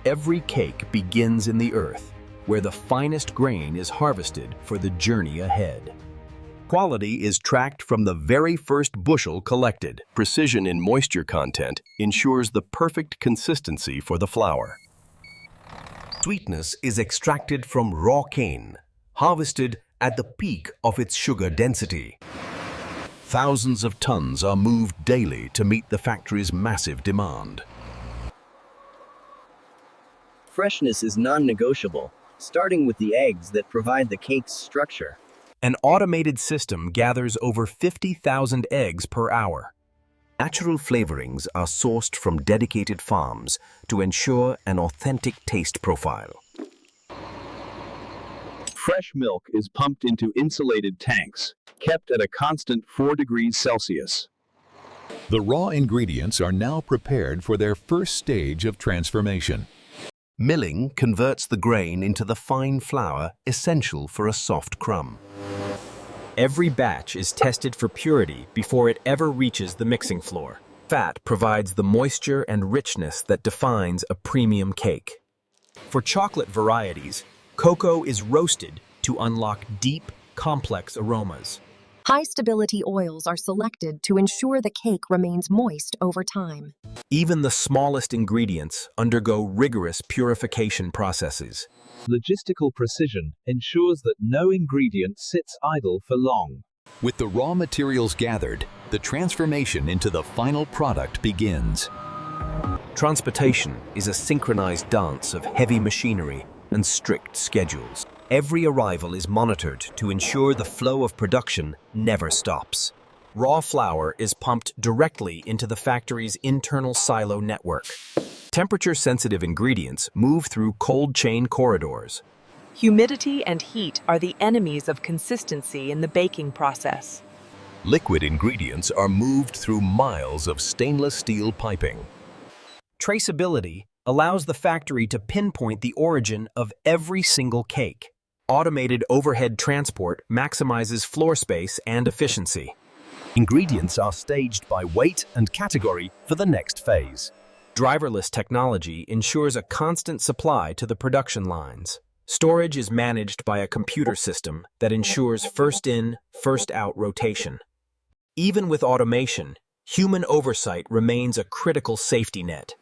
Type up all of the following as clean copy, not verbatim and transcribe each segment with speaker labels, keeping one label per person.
Speaker 1: Every cake begins in the earth, where the finest grain is harvested for the journey ahead. Quality is tracked from the very first bushel collected. Precision in moisture content ensures the perfect consistency for the flour. Sweetness is extracted from raw cane, harvested at the peak of its sugar density. Thousands of tons are moved daily to meet the factory's massive demand.
Speaker 2: Freshness is non-negotiable, starting with the eggs that provide the cake's structure.
Speaker 1: An automated system gathers over 50,000 eggs per hour. Natural flavorings are sourced from dedicated farms to ensure an authentic taste profile.
Speaker 3: Fresh milk is pumped into insulated tanks, kept at a constant 4 degrees Celsius.
Speaker 4: The raw ingredients are now prepared for their first stage of transformation.
Speaker 1: Milling converts the grain into the fine flour essential for a soft crumb. Every batch is tested for purity before it ever reaches the mixing floor. Fat provides the moisture and richness that defines a premium cake. For chocolate varieties, cocoa is roasted to unlock deep, complex aromas.
Speaker 5: High-stability oils are selected to ensure the cake remains moist over time.
Speaker 1: Even the smallest ingredients undergo rigorous purification processes.
Speaker 3: Logistical precision ensures that no ingredient sits idle for long.
Speaker 4: With the raw materials gathered, the transformation into the final product begins.
Speaker 1: Transportation is a synchronized dance of heavy machinery and strict schedules. Every arrival is monitored to ensure the flow of production never stops. Raw flour is pumped directly into the factory's internal silo network. Temperature-sensitive ingredients move through cold chain corridors.
Speaker 6: Humidity and heat are the enemies of consistency in the baking process.
Speaker 1: Liquid ingredients are moved through miles of stainless steel piping. Traceability allows the factory to pinpoint the origin of every single cake. Automated overhead transport maximizes floor space and efficiency. Ingredients are staged by weight and category for the next phase. Driverless technology ensures a constant supply to the production lines. Storage is managed by a computer system that ensures first-in, first-out rotation. Even with automation, human oversight remains a critical safety net.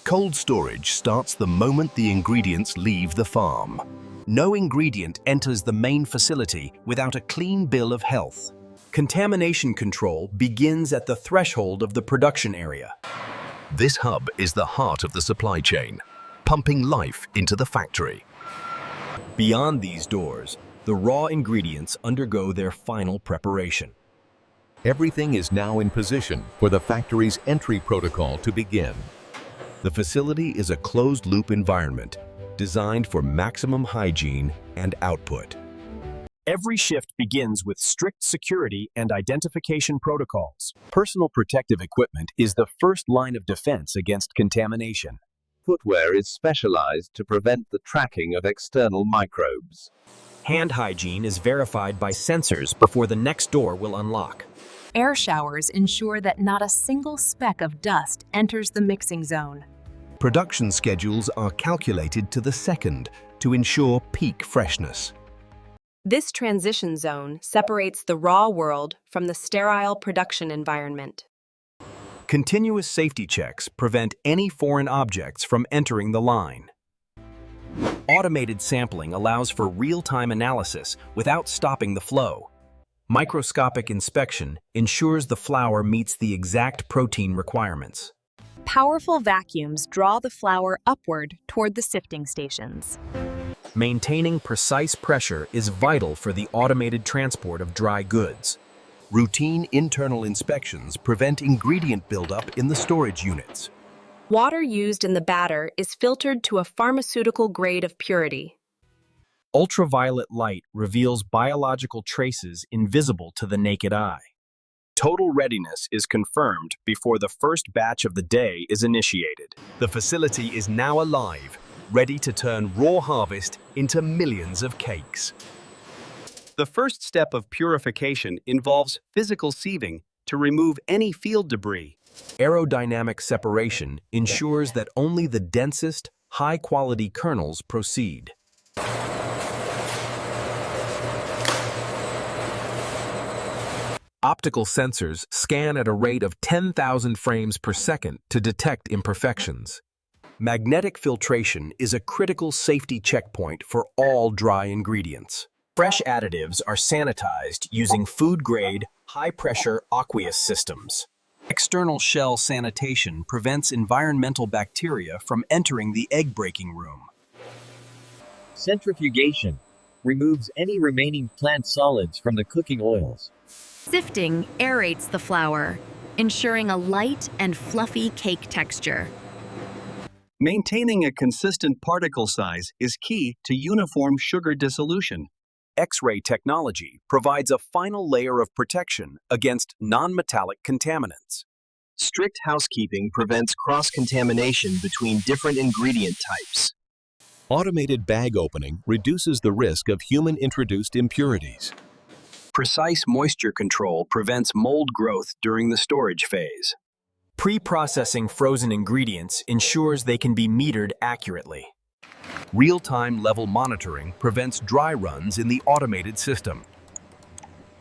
Speaker 1: Cold storage starts the moment the ingredients leave the farm. No ingredient enters the main facility without a clean bill of health. Contamination control begins at the threshold of the production area. This hub is the heart of the supply chain, pumping life into the factory. Beyond these doors, the raw ingredients undergo their final preparation.
Speaker 4: Everything is now in position for the factory's entry protocol to begin.
Speaker 1: The facility is a closed-loop environment designed for maximum hygiene and output. Every shift begins with strict security and identification protocols. Personal protective equipment is the first line of defense against contamination.
Speaker 3: Footwear is specialized to prevent the tracking of external microbes.
Speaker 1: Hand hygiene is verified by sensors before the next door will unlock.
Speaker 5: Air showers ensure that not a single speck of dust enters the mixing zone.
Speaker 1: Production schedules are calculated to the second to ensure peak freshness.
Speaker 6: This transition zone separates the raw world from the sterile production environment.
Speaker 1: Continuous safety checks prevent any foreign objects from entering the line. Automated sampling allows for real-time analysis without stopping the flow. Microscopic inspection ensures the flour meets the exact protein requirements.
Speaker 5: Powerful vacuums draw the flour upward toward the sifting stations.
Speaker 1: Maintaining precise pressure is vital for the automated transport of dry goods. Routine internal inspections prevent ingredient buildup in the storage units.
Speaker 6: Water used in the batter is filtered to a pharmaceutical grade of purity.
Speaker 1: Ultraviolet light reveals biological traces invisible to the naked eye. Total readiness is confirmed before the first batch of the day is initiated. The facility is now alive, ready to turn raw harvest into millions of cakes. The first step of purification involves physical sieving to remove any field debris. Aerodynamic separation ensures that only the densest, high-quality kernels proceed. Optical sensors scan at a rate of 10,000 frames per second to detect imperfections. Magnetic filtration is a critical safety checkpoint for all dry ingredients. Fresh additives are sanitized using food-grade, high-pressure aqueous systems. External shell sanitation prevents environmental bacteria from entering the egg-breaking room.
Speaker 7: Centrifugation removes any remaining plant solids from the cooking oils.
Speaker 8: Sifting aerates the flour, ensuring a light and fluffy cake texture.
Speaker 9: Maintaining a consistent particle size is key to uniform sugar dissolution.
Speaker 1: X-ray technology provides a final layer of protection against non-metallic contaminants.
Speaker 2: Strict housekeeping prevents cross-contamination between different ingredient types.
Speaker 4: Automated bag opening reduces the risk of human-introduced impurities.
Speaker 1: Precise moisture control prevents mold growth during the storage phase. Pre-processing frozen ingredients ensures they can be metered accurately. Real-time level monitoring prevents dry runs in the automated system.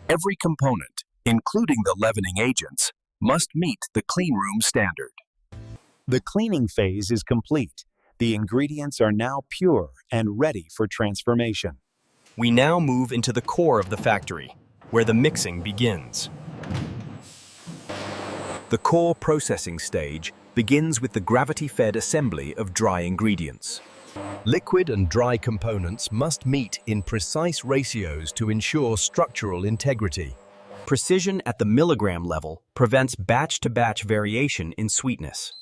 Speaker 1: Every component, including the leavening agents, must meet the cleanroom standard.
Speaker 10: The cleaning phase is complete. The ingredients are now pure and ready for transformation.
Speaker 1: We now move into the core of the factory, where the mixing begins. The core processing stage begins with the gravity-fed assembly of dry ingredients.
Speaker 4: Liquid and dry components must meet in precise ratios to ensure structural integrity.
Speaker 1: Precision at the milligram level prevents batch-to-batch variation in sweetness.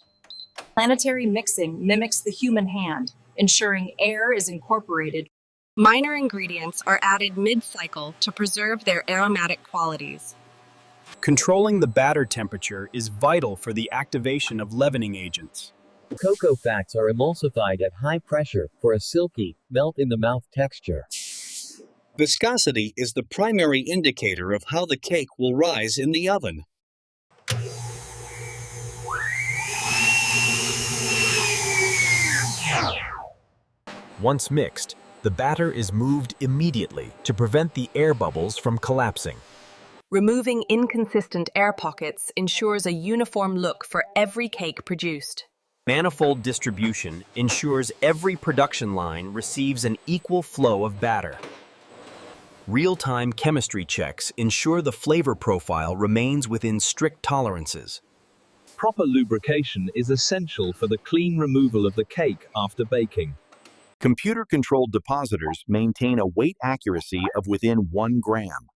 Speaker 5: Planetary mixing mimics the human hand, ensuring air is incorporated.
Speaker 6: Minor ingredients are added mid-cycle to preserve their aromatic qualities.
Speaker 1: Controlling the batter temperature is vital for the activation of leavening agents.
Speaker 7: Cocoa fats are emulsified at high pressure for a silky, melt-in-the-mouth texture.
Speaker 9: Viscosity is the primary indicator of how the cake will rise in the oven.
Speaker 1: Once mixed, the batter is moved immediately to prevent the air bubbles from collapsing.
Speaker 6: Removing inconsistent air pockets ensures a uniform look for every cake produced.
Speaker 1: Manifold distribution ensures every production line receives an equal flow of batter. Real-time chemistry checks ensure the flavor profile remains within strict tolerances.
Speaker 3: Proper lubrication is essential for the clean removal of the cake after baking.
Speaker 10: Computer-controlled depositors maintain a weight accuracy of within 1 gram.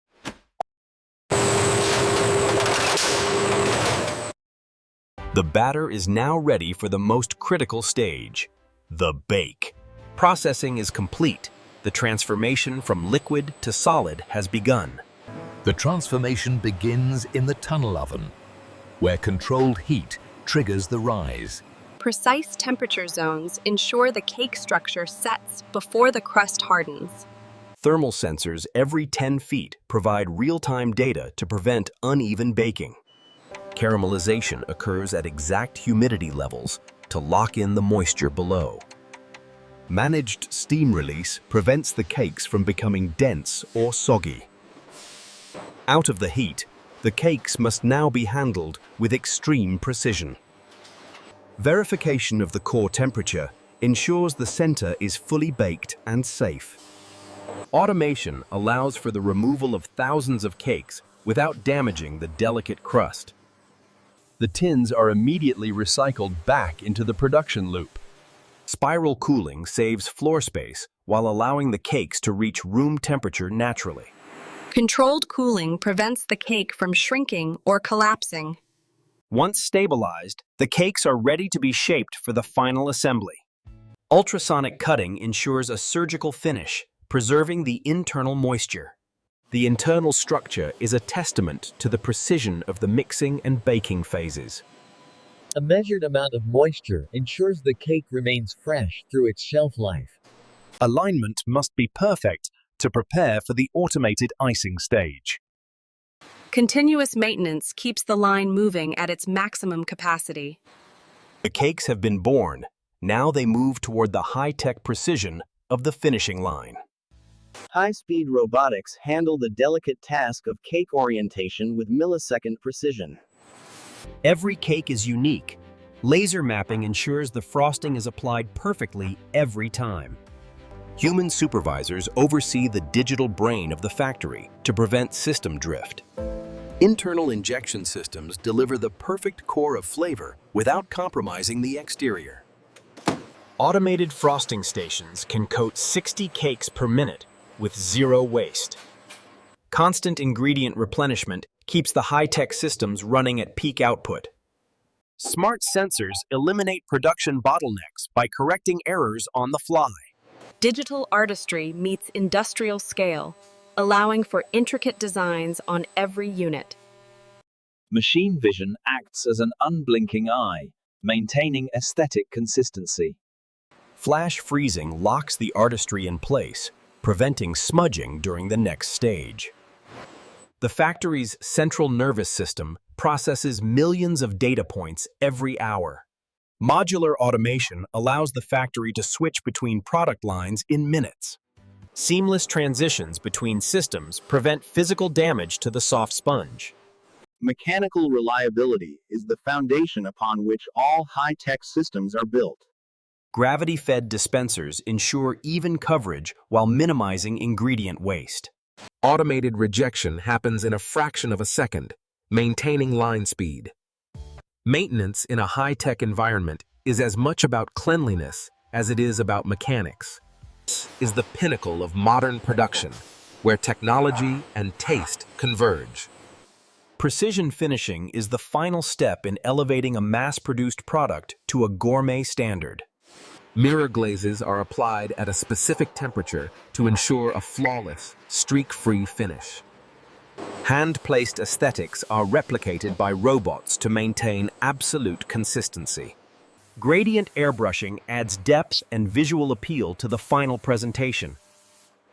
Speaker 1: The batter is now ready for the most critical stage, the bake. Processing is complete. The transformation from liquid to solid has begun.
Speaker 4: The transformation begins in the tunnel oven, where controlled heat triggers the rise.
Speaker 6: Precise temperature zones ensure the cake structure sets before the crust hardens.
Speaker 1: Thermal sensors every 10 feet provide real-time data to prevent uneven baking. Caramelization occurs at exact humidity levels to lock in the moisture below. Managed steam release prevents the cakes from becoming dense or soggy. Out of the heat, the cakes must now be handled with extreme precision. Verification of the core temperature ensures the center is fully baked and safe. Automation allows for the removal of thousands of cakes without damaging the delicate crust. The tins are immediately recycled back into the production loop. Spiral cooling saves floor space while allowing the cakes to reach room temperature naturally.
Speaker 6: Controlled cooling prevents the cake from shrinking or collapsing.
Speaker 1: Once stabilized, the cakes are ready to be shaped for the final assembly. Ultrasonic cutting ensures a surgical finish, preserving the internal moisture. The internal structure is a testament to the precision of the mixing and baking phases.
Speaker 7: A measured amount of moisture ensures the cake remains fresh through its shelf life.
Speaker 10: Alignment must be perfect to prepare for the automated icing stage.
Speaker 6: Continuous maintenance keeps the line moving at its maximum capacity.
Speaker 1: The cakes have been born, Now they move toward the high-tech precision of the finishing line.
Speaker 2: High-speed robotics handle the delicate task of cake orientation with millisecond precision.
Speaker 1: Every cake is unique. Laser mapping ensures the frosting is applied perfectly every time. Human supervisors oversee the digital brain of the factory to prevent system drift. Internal injection systems deliver the perfect core of flavor without compromising the exterior. Automated frosting stations can coat 60 cakes per minute with zero waste. Constant ingredient replenishment keeps the high-tech systems running at peak output. Smart sensors eliminate production bottlenecks by correcting errors on the fly.
Speaker 6: Digital artistry meets industrial scale, allowing for intricate designs on every unit.
Speaker 3: Machine vision acts as an unblinking eye, maintaining aesthetic consistency.
Speaker 1: Flash freezing locks the artistry in place, preventing smudging during the next stage. The factory's central nervous system processes millions of data points every hour. Modular automation allows the factory to switch between product lines in minutes. Seamless transitions between systems prevent physical damage to the soft sponge.
Speaker 3: Mechanical reliability is the foundation upon which all high-tech systems are built.
Speaker 1: Gravity-fed dispensers ensure even coverage while minimizing ingredient waste. Automated rejection happens in a fraction of a second, maintaining line speed. Maintenance in a high-tech environment is as much about cleanliness as it is about mechanics. This is the pinnacle of modern production, where technology and taste converge. Precision finishing is the final step in elevating a mass-produced product to a gourmet standard. Mirror glazes are applied at a specific temperature to ensure a flawless, streak-free finish. Hand-placed aesthetics are replicated by robots to maintain absolute consistency. Gradient airbrushing adds depth and visual appeal to the final presentation.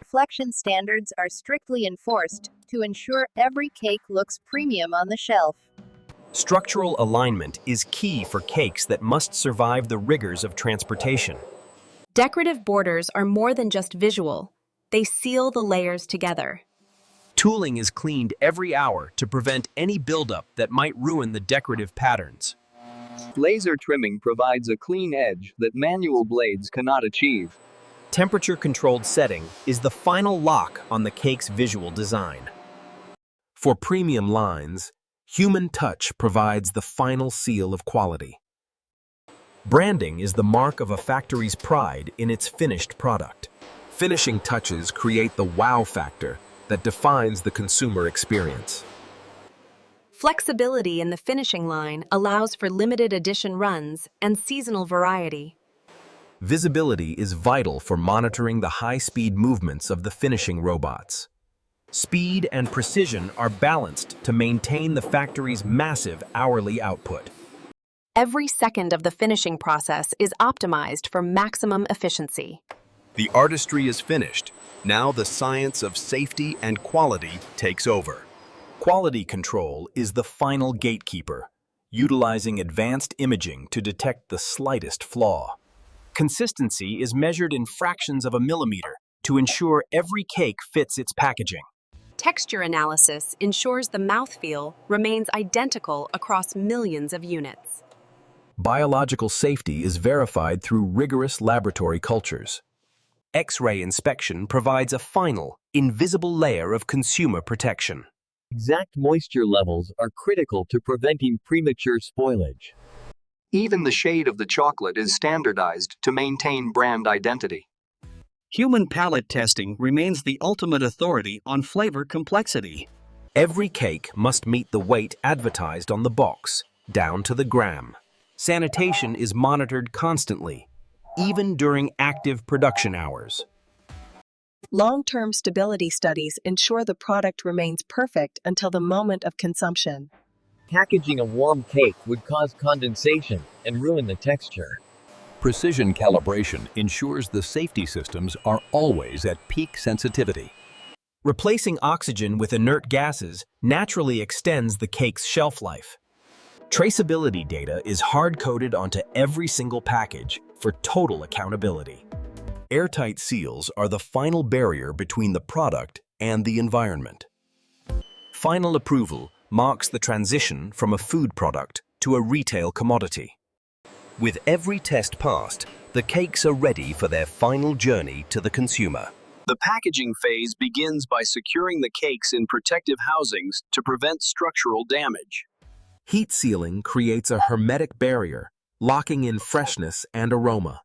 Speaker 11: Reflection standards are strictly enforced to ensure every cake looks premium on the shelf.
Speaker 1: Structural alignment is key for cakes that must survive the rigors of transportation.
Speaker 6: Decorative borders are more than just visual. They seal the layers together.
Speaker 1: Tooling is cleaned every hour to prevent any buildup that might ruin the decorative patterns.
Speaker 9: Laser trimming provides a clean edge that manual blades cannot achieve.
Speaker 1: Temperature-controlled setting is the final lock on the cake's visual design. For premium lines, human touch provides the final seal of quality. Branding is the mark of a factory's pride in its finished product. Finishing touches create the wow factor that defines the consumer experience.
Speaker 6: Flexibility in the finishing line allows for limited edition runs and seasonal variety.
Speaker 1: Visibility is vital for monitoring the high-speed movements of the finishing robots. Speed and precision are balanced to maintain the factory's massive hourly output.
Speaker 6: Every second of the finishing process is optimized for maximum efficiency.
Speaker 1: The artistry is finished. Now the science of safety and quality takes over. Quality control is the final gatekeeper, utilizing advanced imaging to detect the slightest flaw. Consistency is measured in fractions of a millimeter to ensure every cake fits its packaging.
Speaker 6: Texture analysis ensures the mouthfeel remains identical across millions of units.
Speaker 1: Biological safety is verified through rigorous laboratory cultures. X-ray inspection provides a final, invisible layer of consumer protection.
Speaker 7: Exact moisture levels are critical to preventing premature spoilage.
Speaker 9: Even the shade of the chocolate is standardized to maintain brand identity. Human palate testing remains the ultimate authority on flavor complexity.
Speaker 1: Every cake must meet the weight advertised on the box, down to the gram. Sanitation is monitored constantly, even during active production hours.
Speaker 12: Long-term stability studies ensure the product remains perfect until the moment of consumption.
Speaker 7: Packaging a warm cake would cause condensation and ruin the texture.
Speaker 4: Precision calibration ensures the safety systems are always at peak sensitivity.
Speaker 1: Replacing oxygen with inert gases naturally extends the cake's shelf life. Traceability data is hard-coded onto every single package, for total accountability. Airtight seals are the final barrier between the product and the environment. Final approval marks the transition from a food product to a retail commodity. With every test passed, the cakes are ready for their final journey to the consumer.
Speaker 3: The packaging phase begins by securing the cakes in protective housings to prevent structural damage.
Speaker 1: Heat sealing creates a hermetic barrier, locking in freshness and aroma.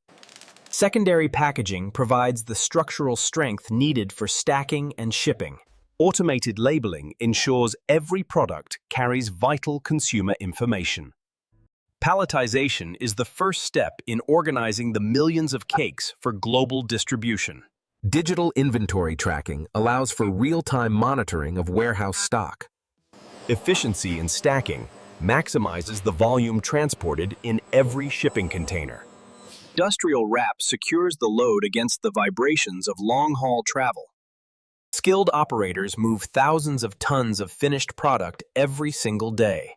Speaker 1: Secondary packaging provides the structural strength needed for stacking and shipping. Automated labeling ensures every product carries vital consumer information. Palletization is the first step in organizing the millions of cakes for global distribution. Digital inventory tracking allows for real-time monitoring of warehouse stock. Efficiency in stacking maximizes the volume transported in every shipping container. Industrial wrap secures the load against the vibrations of long-haul travel. Skilled operators move thousands of tons of finished product every single day.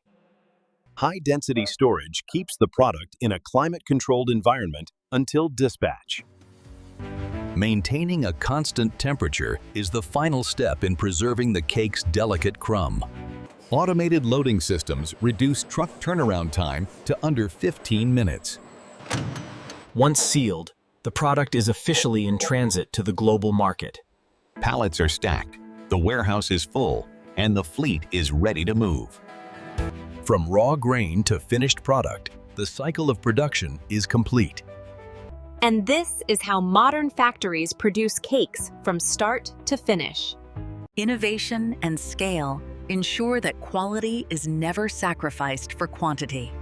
Speaker 10: High-density storage keeps the product in a climate-controlled environment until dispatch.
Speaker 4: Maintaining a constant temperature is the final step in preserving the cake's delicate crumb. Automated loading systems reduce truck turnaround time to under 15 minutes.
Speaker 1: Once sealed, the product is officially in transit to the global market.
Speaker 13: Pallets are stacked, the warehouse is full, and the fleet is ready to move.
Speaker 1: From raw grain to finished product, the cycle of production is complete.
Speaker 6: And this is how modern factories produce cakes from start to finish.
Speaker 8: Innovation and scale ensure that quality is never sacrificed for quantity.